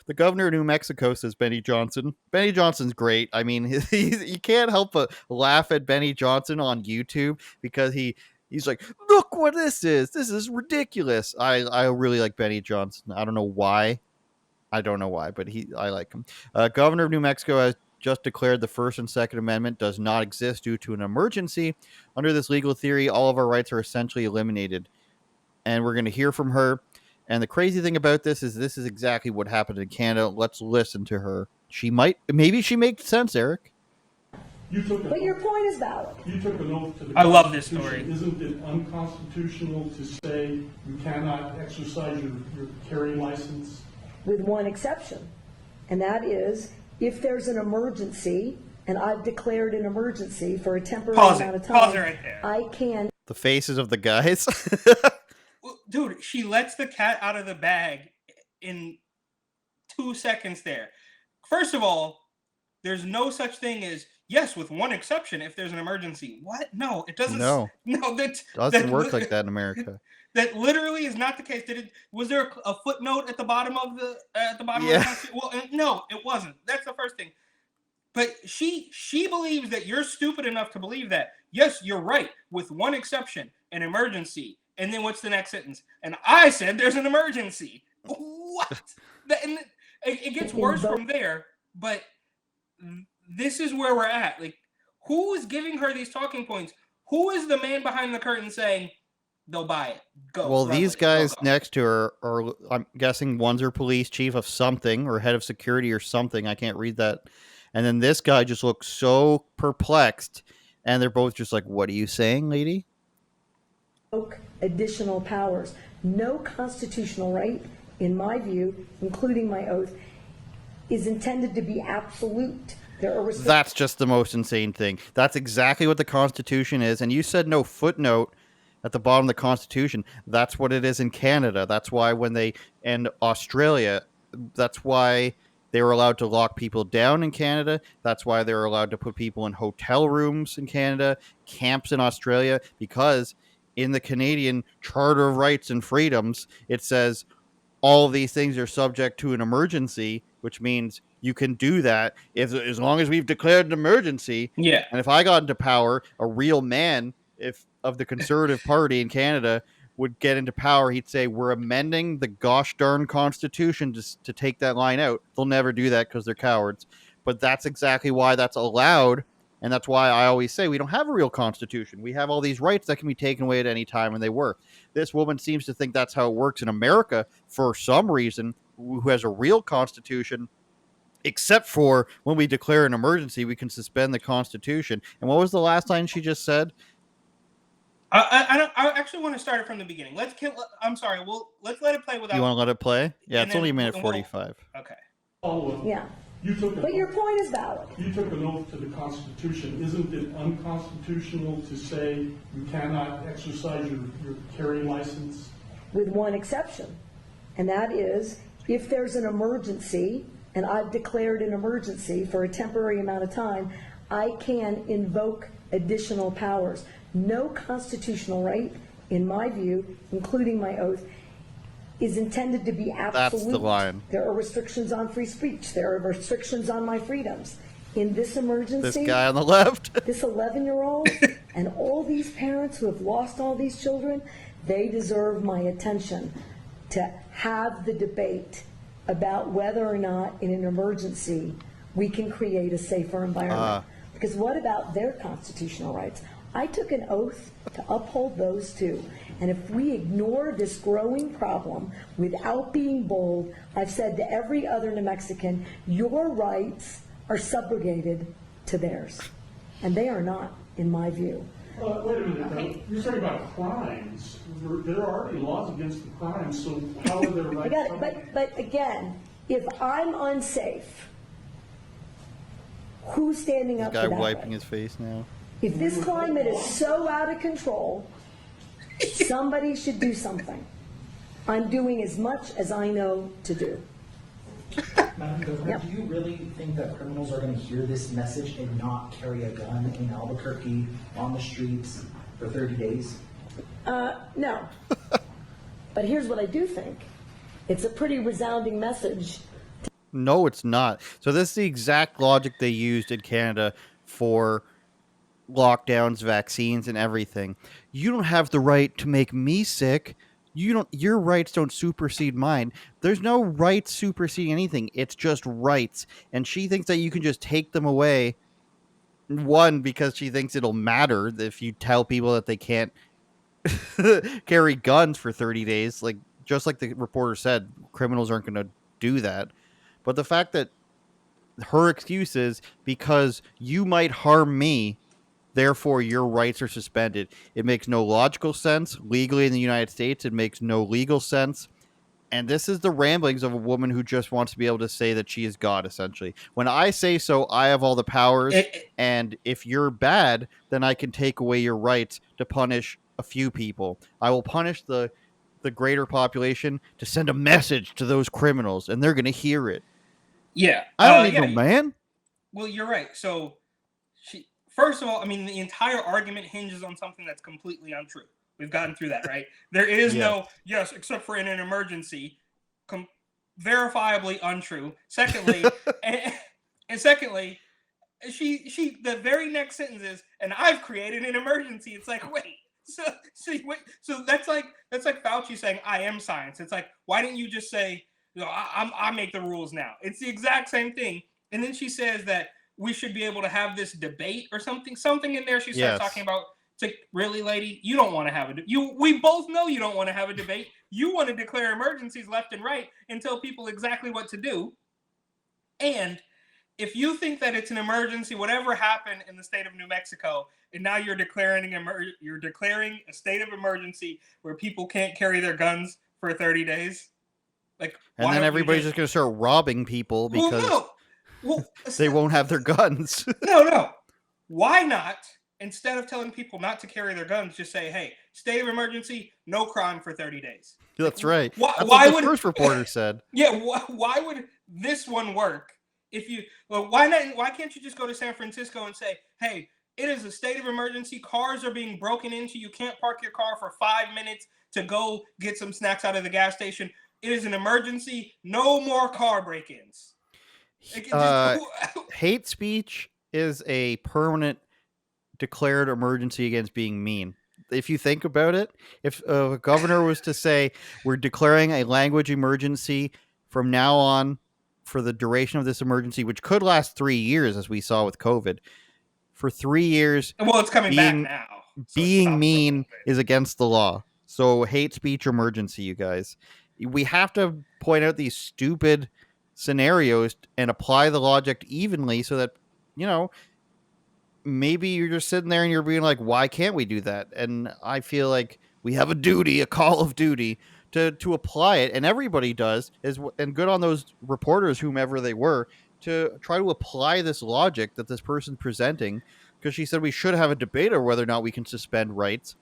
The governor of New Mexico says Benny Johnson. Benny Johnson's great. I mean, you can't help but laugh at Benny Johnson on YouTube because he's like, look what this is. This is ridiculous. I really like Benny Johnson. I don't know why. But I like him. Governor of New Mexico has just declared the First and Second Amendment does not exist due to an emergency. Under this legal theory, all of our rights are essentially eliminated. And we're going to hear from her. And the crazy thing about this is exactly what happened in Canada. Let's listen to her. Maybe she makes sense, Eric. But your point is valid. You took an oath to the I love this story. Isn't it unconstitutional to say you cannot exercise your carrying license? With one exception, and that is if there's an emergency, and I've declared an emergency for a temporary amount of time. Pause it right there. I can. The faces of the guys. Well, dude, she lets the cat out of the bag in 2 seconds there. First of all, there's no such thing as, yes, with one exception, if there's an emergency. What? No, it doesn't. No, that doesn't work like that in America. That literally is not the case. Was there a footnote at the bottom of the Yeah. Constitution? Well, no, it wasn't. That's the first thing. But she believes that you're stupid enough to believe that. Yes, you're right. With one exception, an emergency. And then what's the next sentence? And I said there's an emergency. What? And it gets worse from there. But this is where we're at. Like, who is giving her these talking points? Who is the man behind the curtain saying they'll buy it? Go. Well, these guys next to her are, I'm guessing, one's her police chief of something or head of security or something. I can't read that. And then this guy just looks so perplexed. And they're both just like, what are you saying, lady? Additional powers. No constitutional right, in my view, including my oath, is intended to be absolute. That's just the most insane thing. That's exactly what the Constitution is. And you said no footnote at the bottom of the Constitution. That's what it is in Canada. That's why and Australia, that's why they were allowed to lock people down in Canada. That's why they were allowed to put people in hotel rooms in Canada, camps in Australia, because in the Canadian Charter of Rights and Freedoms, it says all of these things are subject to an emergency, which means you can do that as long as we've declared an emergency. Yeah. And if I got into power, a real man of the Conservative Party in Canada would get into power, he'd say, we're amending the gosh darn Constitution to take that line out. They'll never do that because they're cowards. But that's exactly why that's allowed. And that's why I always say we don't have a real Constitution. We have all these rights that can be taken away at any time, and they work. This woman seems to think that's how it works in America for some reason, who has a real Constitution, except for when we declare an emergency, we can suspend the Constitution. And what was the last line she just said? I actually want to start it from the beginning. I'm sorry. Let's let it play without. You want to let it play? Yeah, it's only a minute 45. Okay. Yeah. But your point is valid. You took an oath to the Constitution. Isn't it unconstitutional to say you cannot exercise your carrying license? With one exception, and that is if there's an emergency, and I've declared an emergency for a temporary amount of time, I can invoke additional powers. No constitutional right, in my view, including my oath, is intended to be absolute. That's the line. There are restrictions on free speech. There are restrictions on my freedoms. In this emergency, This guy on the left. this 11-year-old and all these parents who have lost all these children, they deserve my attention to have the debate about whether or not in an emergency we can create a safer environment. Because what about their constitutional rights? I took an oath to uphold those too. And if we ignore this growing problem without being bold, I've said to every other New Mexican, your rights are subrogated to theirs. And they are not, in my view. Wait a minute, okay. You're talking about crimes. There are already laws against the crimes, so how are their rights? I got it, but again, if I'm unsafe, who's standing up for that? Guy wiping his face now. If this climate is so out of control, somebody should do something. I'm doing as much as I know to do. Madam Governor, Yep. do you really think that criminals are going to hear this message and not carry a gun in Albuquerque on the streets for 30 days? No. But here's what I do think. It's a pretty resounding message. No, it's not. So this is the exact logic they used in Canada for lockdowns, vaccines, and everything. You don't have the right to make me sick. You don't. Your rights don't supersede mine. There's no rights superseding anything. It's just rights. And she thinks that you can just take them away. One, because she thinks it'll matter if you tell people that they can't carry guns for 30 days. Like, just like the reporter said, criminals aren't going to do that. But the fact that her excuse is because you might harm me, therefore your rights are suspended. It makes no logical sense. Legally in the United States, it makes no legal sense. And this is the ramblings of a woman who just wants to be able to say that she is God, essentially. When I say so, I have all the powers. And if you're bad, then I can take away your rights to punish a few people. I will punish the greater population to send a message to those criminals, and they're going to hear it. Yeah. I don't need yeah, no man. Well, you're right. So, first of all, I mean, the entire argument hinges on something that's completely untrue. We've gotten through that, right? There is no yes, except for in an emergency. Verifiably untrue. Secondly, and secondly, the very next sentence is, and I've created an emergency. It's like, wait. So that's like Fauci saying, I am science. It's like, why didn't you just say, I make the rules now? It's the exact same thing. And then she says that we should be able to have this debate or something in there. She starts talking about, it's like, really, lady, you don't want to have we both know you don't want to have a debate. You want to declare emergencies left and right and tell people exactly what to do. And if you think that it's an emergency, whatever happened in the state of New Mexico, and now you're declaring a state of emergency where people can't carry their guns for 30 days. Like, and then everybody's just going to start robbing people because they won't have their guns. No. Why not, instead of telling people not to carry their guns, just say, hey, state of emergency, no crime for 30 days. That's right. That's what the first reporter said. Yeah, why would this one work? Why can't you just go to San Francisco and say, hey, it is a state of emergency. Cars are being broken into. You can't park your car for 5 minutes to go get some snacks out of the gas station. It is an emergency. No more car break-ins. Hate speech is a permanent declared emergency against being mean. If you think about it, if a governor was to say, we're declaring a language emergency from now on for the duration of this emergency, which could last 3 years, as we saw with COVID, for 3 years. Well, it's coming back now. So being mean is against the law. So hate speech emergency, you guys. We have to point out these stupid scenarios and apply the logic evenly so that, maybe you're just sitting there and you're being like, why can't we do that? And I feel like we have a call of duty to apply it, and everybody does, and good on those reporters, whomever they were, to try to apply this logic that this person's presenting, because she said we should have a debate over whether or not we can suspend rights,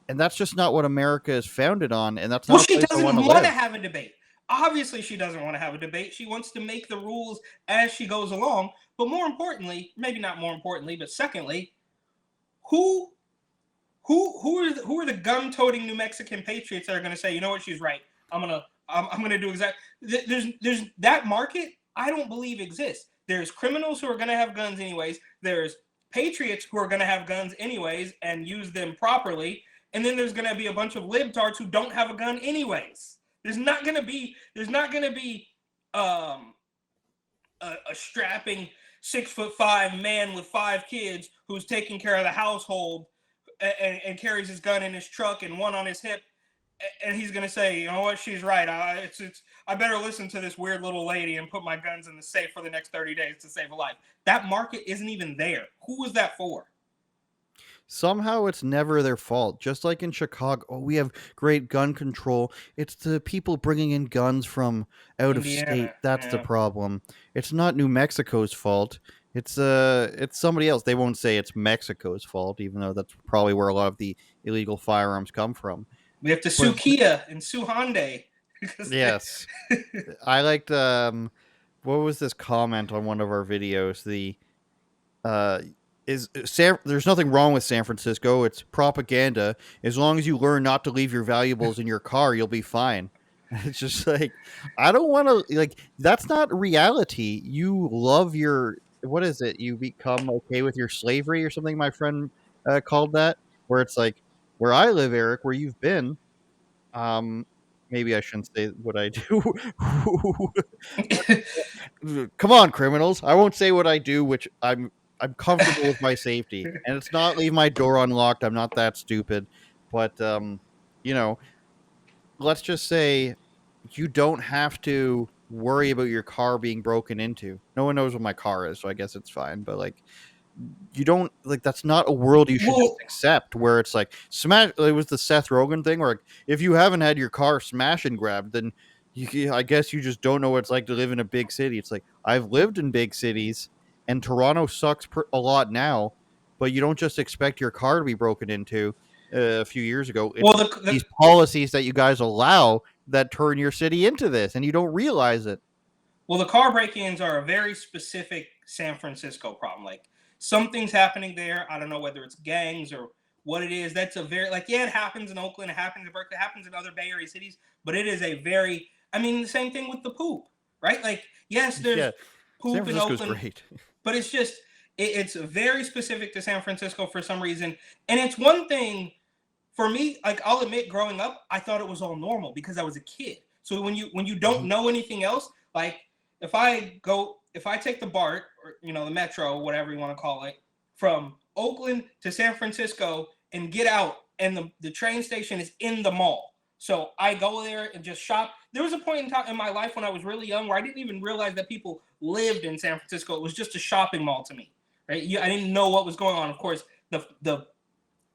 and that's just not what America is founded on, and that's not. Well, she doesn't want to have a debate. Obviously, she doesn't want to have a debate. She wants to make the rules as she goes along. But more importantly, maybe not more importantly, but secondly, who are the gun-toting New Mexican patriots that are going to say, you know what, she's right. I'm gonna do exactly. There's that market. I don't believe exists. There's criminals who are going to have guns anyways. There's patriots who are going to have guns anyways and use them properly. And then there's going to be a bunch of libtards who don't have a gun anyways. There's not going to be a strapping 6'5" man with 5 kids who's taking care of the household and carries his gun in his truck and one on his hip, and he's going to say, you know what, she's right. I better listen to this weird little lady and put my guns in the safe for the next 30 days to save a life. That market isn't even there. Who is that for? Somehow it's never their fault. Just like in Chicago, we have great gun control. It's the people bringing in guns from out of state. That's the problem. It's not New Mexico's fault. It's somebody else. They won't say it's Mexico's fault, even though that's probably where a lot of the illegal firearms come from. We have to sue Kia and sue Hyundai. Yes. I liked, what was this comment on one of our videos? There's nothing wrong with San Francisco. It's propaganda. As long as you learn not to leave your valuables in your car, you'll be fine. It's just like, I don't want to, like, that's not reality. You love your, what is it? You become okay with your slavery or something, my friend called that, where it's like, where I live, Eric, where you've been, um, maybe I shouldn't say what I do. Come on, criminals. I won't say what I do, which I'm comfortable with my safety. And it's not leave my door unlocked. I'm not that stupid. But you know, let's just say you don't have to worry about your car being broken into. No one knows what my car is, so I guess it's fine. But like, you don't, like, that's not a world you should just Well, accept, where it's like smash. It was the Seth Rogen thing where, like, if you haven't had your car smash and grabbed, then I guess you just don't know what it's like to live in a big city. It's like, I've lived in big cities, and Toronto sucks a lot now, but you don't just expect your car to be broken into a few years ago. It's well, these policies that you guys allow that turn your city into this, and you don't realize it. the car break-ins are a very specific San Francisco problem. Like something's happening there. I don't know whether it's gangs or what it is. That's a very, like, yeah, it happens in Oakland, it happens in Berkeley, it happens in other Bay Area cities, but it is a very, I mean, the same thing with the poop, right? Like, yes, there's Yeah, San poop in Francisco's Oakland, great. but it's just it's very specific to San Francisco for some reason. And it's one thing for me, like I'll admit, growing up, I thought it was all normal because I was a kid. So when you don't know anything else, like if I take the BART or the metro, whatever you want to call it, from Oakland to San Francisco and get out, and the train station is in the mall. So I go there and just shop. There was a point in time in my life when I was really young where I didn't even realize that people lived in San Francisco. It was just a shopping mall to me, right? I didn't know what was going on. Of course, the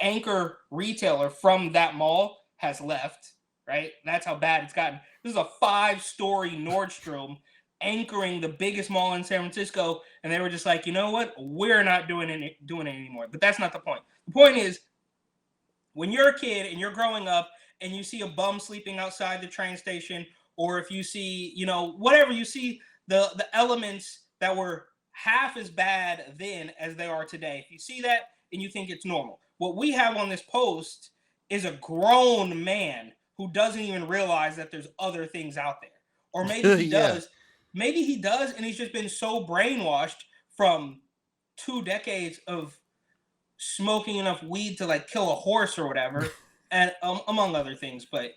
anchor retailer from that mall has left, right? That's how bad it's gotten. This is a 5-story Nordstrom anchoring the biggest mall in San Francisco, and they were just like, you know what? We're not doing it anymore. But that's not the point. The point is, when you're a kid and you're growing up and you see a bum sleeping outside the train station, or if you see, whatever, you see the elements that were half as bad then as they are today. If you see that and you think it's normal. What we have on this post is a grown man who doesn't even realize that there's other things out there. Or maybe he Yeah. does. Maybe he does, and he's just been so brainwashed from 2 decades of smoking enough weed to like kill a horse or whatever, and among other things. But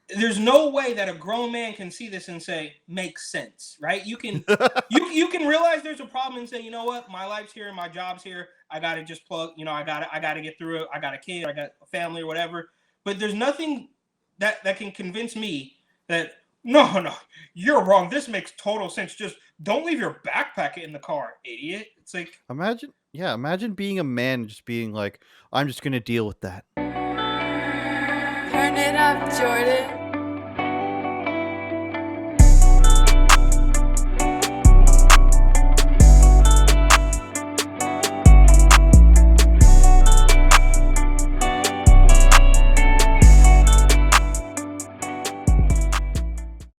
there's no way that a grown man can see this and say makes sense, right? You can you can realize there's a problem and say, you know what, my life's here, my job's here, I gotta just plug, I gotta get through it. I got a kid, I got a family or whatever. But there's nothing that can convince me that no, you're wrong. This makes total sense. Just don't leave your backpack in the car, idiot. It's like, Imagine being a man and just being like, I'm just gonna deal with that. Turn it up, Jordan.